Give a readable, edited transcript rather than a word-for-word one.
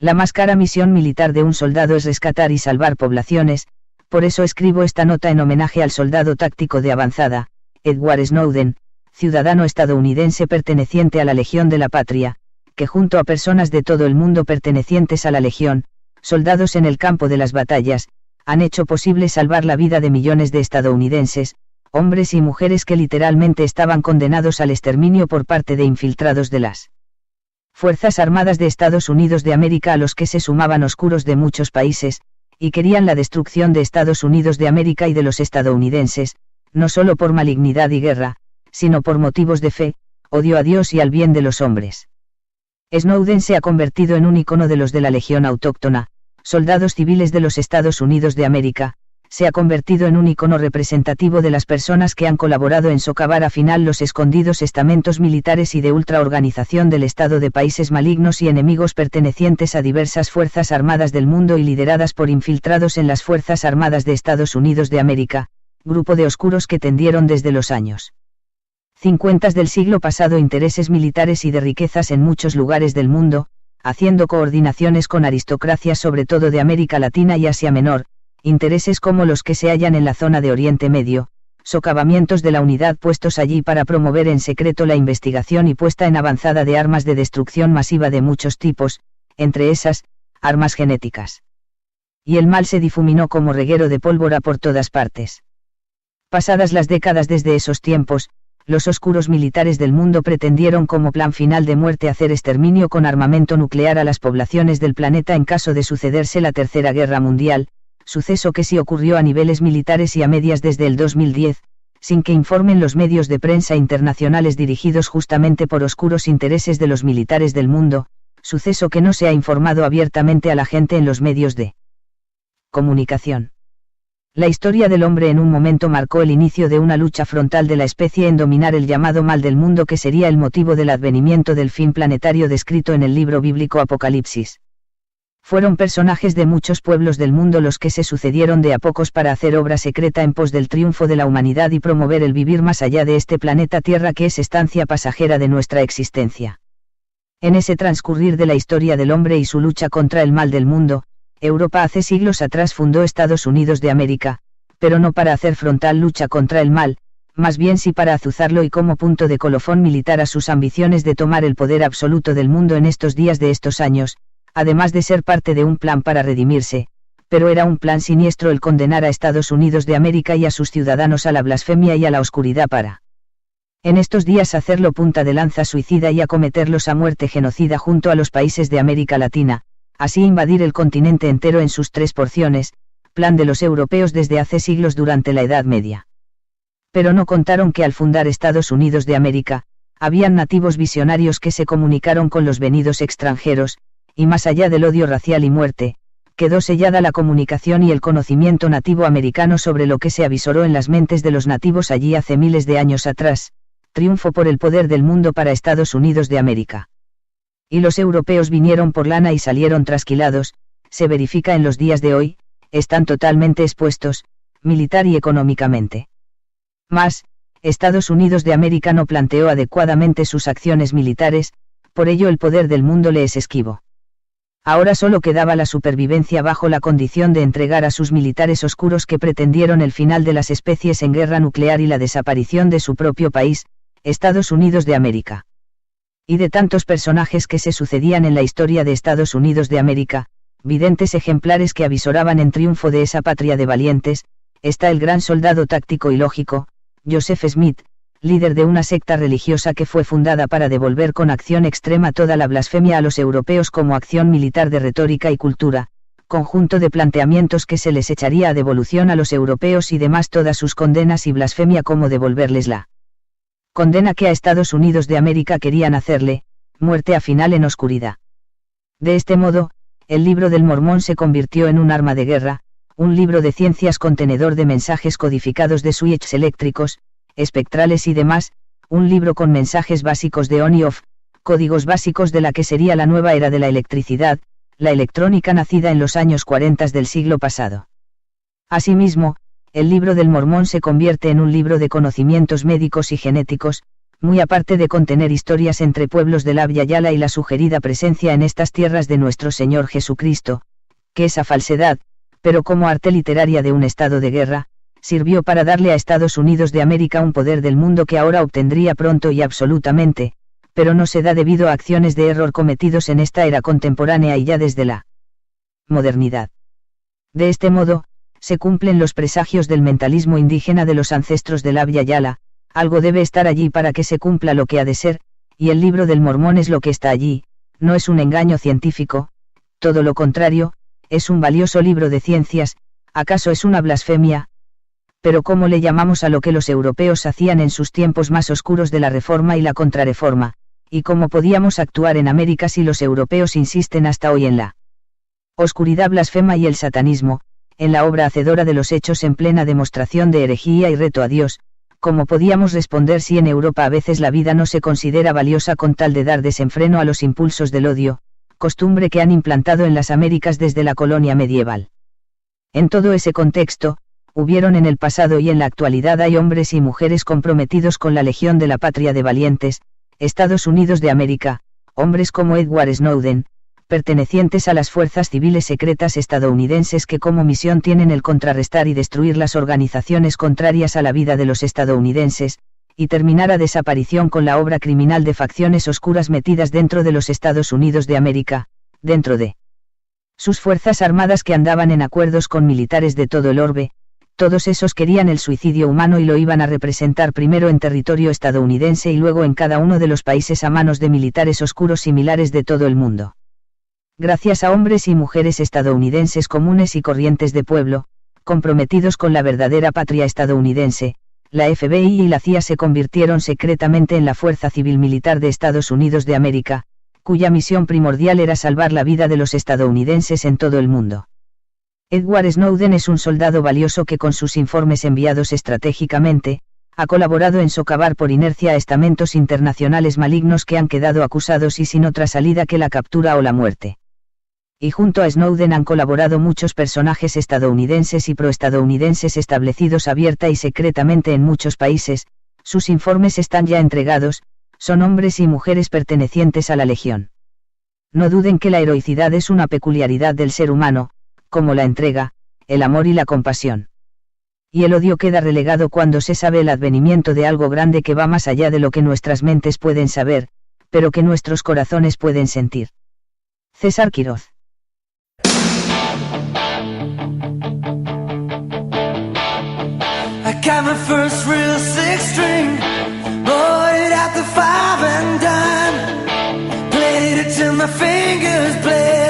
La más cara misión militar de un soldado es rescatar y salvar poblaciones, por eso escribo esta nota en homenaje al soldado táctico de avanzada, Edward Snowden, ciudadano estadounidense perteneciente a la Legión de la Patria, que junto a personas de todo el mundo pertenecientes a la Legión, soldados en el campo de las batallas, han hecho posible salvar la vida de millones de estadounidenses, hombres y mujeres que literalmente estaban condenados al exterminio por parte de infiltrados de las Fuerzas Armadas de Estados Unidos de América, a los que se sumaban oscuros de muchos países, y querían la destrucción de Estados Unidos de América y de los estadounidenses, no solo por malignidad y guerra, sino por motivos de fe, odio a Dios y al bien de los hombres. Snowden se ha convertido en un icono de los de la Legión Autóctona, soldados civiles de los Estados Unidos de América, se ha convertido en un icono representativo de las personas que han colaborado en socavar a final los escondidos estamentos militares y de ultraorganización del Estado de países malignos y enemigos pertenecientes a diversas fuerzas armadas del mundo y lideradas por infiltrados en las Fuerzas Armadas de Estados Unidos de América, grupo de oscuros que tendieron desde los años 50 del siglo pasado intereses militares y de riquezas en muchos lugares del mundo, haciendo coordinaciones con aristocracias sobre todo de América Latina y Asia Menor, intereses como los que se hallan en la zona de Oriente Medio, socavamientos de la unidad puestos allí para promover en secreto la investigación y puesta en avanzada de armas de destrucción masiva de muchos tipos, entre esas, armas genéticas. Y el mal se difuminó como reguero de pólvora por todas partes. Pasadas las décadas desde esos tiempos, los oscuros militares del mundo pretendieron como plan final de muerte hacer exterminio con armamento nuclear a las poblaciones del planeta en caso de sucederse la Tercera Guerra Mundial, suceso que sí ocurrió a niveles militares y a medias desde el 2010, sin que informen los medios de prensa internacionales dirigidos justamente por oscuros intereses de los militares del mundo, suceso que no se ha informado abiertamente a la gente en los medios de comunicación. La historia del hombre en un momento marcó el inicio de una lucha frontal de la especie en dominar el llamado mal del mundo, que sería el motivo del advenimiento del fin planetario descrito en el libro bíblico Apocalipsis. Fueron personajes de muchos pueblos del mundo los que se sucedieron de a pocos para hacer obra secreta en pos del triunfo de la humanidad y promover el vivir más allá de este planeta Tierra, que es estancia pasajera de nuestra existencia. En ese transcurrir de la historia del hombre y su lucha contra el mal del mundo, Europa hace siglos atrás fundó Estados Unidos de América, pero no para hacer frontal lucha contra el mal, más bien sí para azuzarlo y como punto de colofón militar a sus ambiciones de tomar el poder absoluto del mundo en estos días de estos años, además de ser parte de un plan para redimirse, pero era un plan siniestro el condenar a Estados Unidos de América y a sus ciudadanos a la blasfemia y a la oscuridad para, en estos días, hacerlo punta de lanza suicida y acometerlos a muerte genocida junto a los países de América Latina, así invadir el continente entero en sus 3 porciones, plan de los europeos desde hace siglos durante la Edad Media. Pero no contaron que al fundar Estados Unidos de América, habían nativos visionarios que se comunicaron con los venidos extranjeros, y más allá del odio racial y muerte, quedó sellada la comunicación y el conocimiento nativo americano sobre lo que se avisoró en las mentes de los nativos allí hace miles de años atrás: triunfo por el poder del mundo para Estados Unidos de América. Y los europeos vinieron por lana y salieron trasquilados, se verifica en los días de hoy, están totalmente expuestos, militar y económicamente. Mas, Estados Unidos de América no planteó adecuadamente sus acciones militares, por ello el poder del mundo le es esquivo. Ahora solo quedaba la supervivencia bajo la condición de entregar a sus militares oscuros que pretendieron el final de las especies en guerra nuclear y la desaparición de su propio país, Estados Unidos de América. Y de tantos personajes que se sucedían en la historia de Estados Unidos de América, videntes ejemplares que avisoraban en triunfo de esa patria de valientes, está el gran soldado táctico y lógico, Joseph Smith, líder de una secta religiosa que fue fundada para devolver con acción extrema toda la blasfemia a los europeos como acción militar de retórica y cultura, conjunto de planteamientos que se les echaría a devolución a los europeos y demás todas sus condenas y blasfemia como devolverles la condena que a Estados Unidos de América querían hacerle, muerte a final en oscuridad. De este modo, el libro del Mormón se convirtió en un arma de guerra, un libro de ciencias contenedor de mensajes codificados de switches eléctricos, espectrales y demás, un libro con mensajes básicos de on y off, códigos básicos de la que sería la nueva era de la electricidad, la electrónica nacida en los años 40 del siglo pasado. Asimismo, el libro del Mormón se convierte en un libro de conocimientos médicos y genéticos, muy aparte de contener historias entre pueblos del Abya Yala y la sugerida presencia en estas tierras de nuestro Señor Jesucristo, que esa falsedad, pero como arte literaria de un estado de guerra, sirvió para darle a Estados Unidos de América un poder del mundo que ahora obtendría pronto y absolutamente, pero no se da debido a acciones de error cometidos en esta era contemporánea y ya desde la modernidad. De este modo, se cumplen los presagios del mentalismo indígena de los ancestros del Abya Yala, algo debe estar allí para que se cumpla lo que ha de ser, y el libro del Mormón es lo que está allí, no es un engaño científico, todo lo contrario, es un valioso libro de ciencias, ¿acaso es una blasfemia? Pero ¿cómo le llamamos a lo que los europeos hacían en sus tiempos más oscuros de la Reforma y la Contrarreforma, y cómo podíamos actuar en América si los europeos insisten hasta hoy en la oscuridad blasfema y el satanismo, en la obra hacedora de los hechos en plena demostración de herejía y reto a Dios? ¿Cómo podíamos responder si en Europa a veces la vida no se considera valiosa con tal de dar desenfreno a los impulsos del odio, costumbre que han implantado en las Américas desde la colonia medieval? En todo ese contexto, hubieron en el pasado y en la actualidad hay hombres y mujeres comprometidos con la Legión de la Patria de Valientes, Estados Unidos de América, hombres como Edward Snowden, pertenecientes a las fuerzas civiles secretas estadounidenses que como misión tienen el contrarrestar y destruir las organizaciones contrarias a la vida de los estadounidenses, y terminar a desaparición con la obra criminal de facciones oscuras metidas dentro de los Estados Unidos de América, dentro de sus fuerzas armadas que andaban en acuerdos con militares de todo el orbe. Todos esos querían el suicidio humano y lo iban a representar primero en territorio estadounidense y luego en cada uno de los países a manos de militares oscuros similares de todo el mundo. Gracias a hombres y mujeres estadounidenses comunes y corrientes de pueblo, comprometidos con la verdadera patria estadounidense, la FBI y la CIA se convirtieron secretamente en la Fuerza Civil Militar de Estados Unidos de América, cuya misión primordial era salvar la vida de los estadounidenses en todo el mundo. Edward Snowden es un soldado valioso que con sus informes enviados estratégicamente, ha colaborado en socavar por inercia a estamentos internacionales malignos que han quedado acusados y sin otra salida que la captura o la muerte. Y junto a Snowden han colaborado muchos personajes estadounidenses y proestadounidenses establecidos abierta y secretamente en muchos países, sus informes están ya entregados, son hombres y mujeres pertenecientes a la Legión. No duden que la heroicidad es una peculiaridad del ser humano, como la entrega, el amor y la compasión. Y el odio queda relegado cuando se sabe el advenimiento de algo grande que va más allá de lo que nuestras mentes pueden saber, pero que nuestros corazones pueden sentir. César Quirós. I got my first real six string, bought it at the five and dime, played it till my fingers bled.